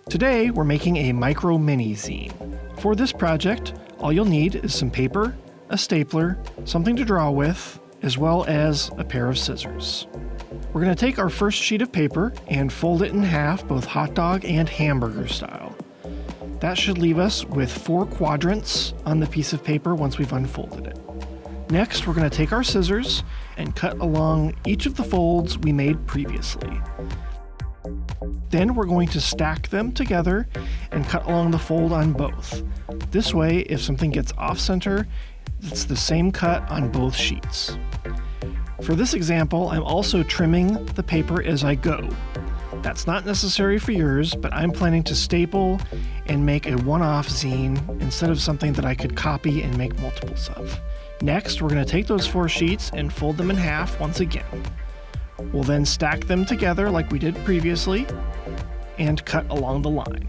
Today, we're making a micro mini-zine. For this project, all you'll need is some paper, a stapler, something to draw with, as well as a pair of scissors. We're going to take our first sheet of paper and fold it in half, both hot dog and hamburger style. That should leave us with 4 quadrants on the piece of paper once we've unfolded it. Next, we're going to take our scissors and cut along each of the folds we made previously. Then we're going to stack them together and cut along the fold on both. This way, if something gets off center, it's the same cut on both sheets. For this example, I'm also trimming the paper as I go. That's not necessary for yours, but I'm planning to staple and make a one-off zine instead of something that I could copy and make multiples of. Next, we're going to take those 4 sheets and fold them in half once again. We'll then stack them together like we did previously and cut along the line.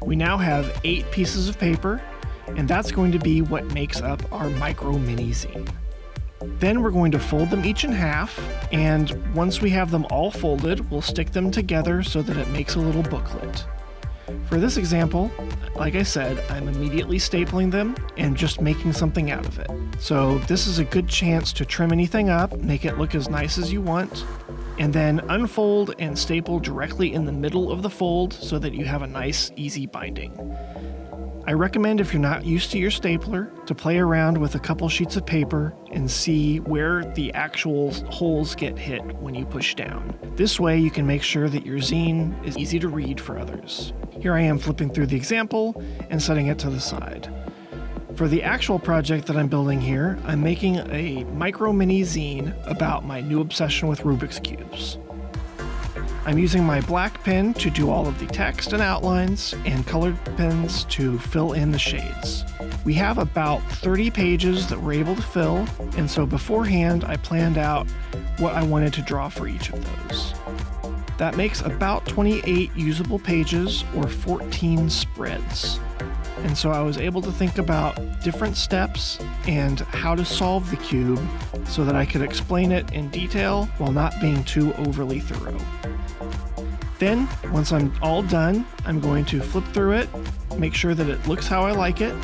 We now have 8 pieces of paper, and that's going to be what makes up our micro mini zine. Then we're going to fold them each in half, and once we have them all folded, we'll stick them together so that it makes a little booklet. For this example, like I said, I'm immediately stapling them and just making something out of it. So this is a good chance to trim anything up, make it look as nice as you want, and then unfold and staple directly in the middle of the fold so that you have a nice, easy binding. I recommend, if you're not used to your stapler, to play around with a couple sheets of paper and see where the actual holes get hit when you push down. This way you can make sure that your zine is easy to read for others. Here I am flipping through the example and setting it to the side. For the actual project that I'm building here, I'm making a micro mini zine about my new obsession with Rubik's Cubes. I'm using my black pen to do all of the text and outlines, and colored pens to fill in the shades. We have about 30 pages that we're able to fill, and so beforehand I planned out what I wanted to draw for each of those. That makes about 28 usable pages, or 14 spreads. And so I was able to think about different steps and how to solve the cube so that I could explain it in detail while not being too overly thorough. Then, once I'm all done, I'm going to flip through it, make sure that it looks how I like it,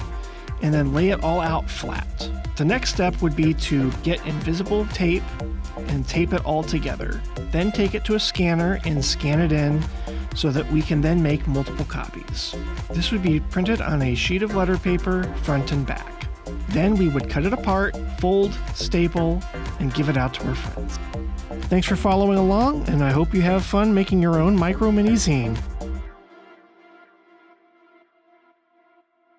and then lay it all out flat. The next step would be to get invisible tape and tape it all together. Then take it to a scanner and scan it in so that we can then make multiple copies. This would be printed on a sheet of letter paper, front and back. Then we would cut it apart, fold, staple, and give it out to our friends. Thanks for following along, and I hope you have fun making your own micro mini zine.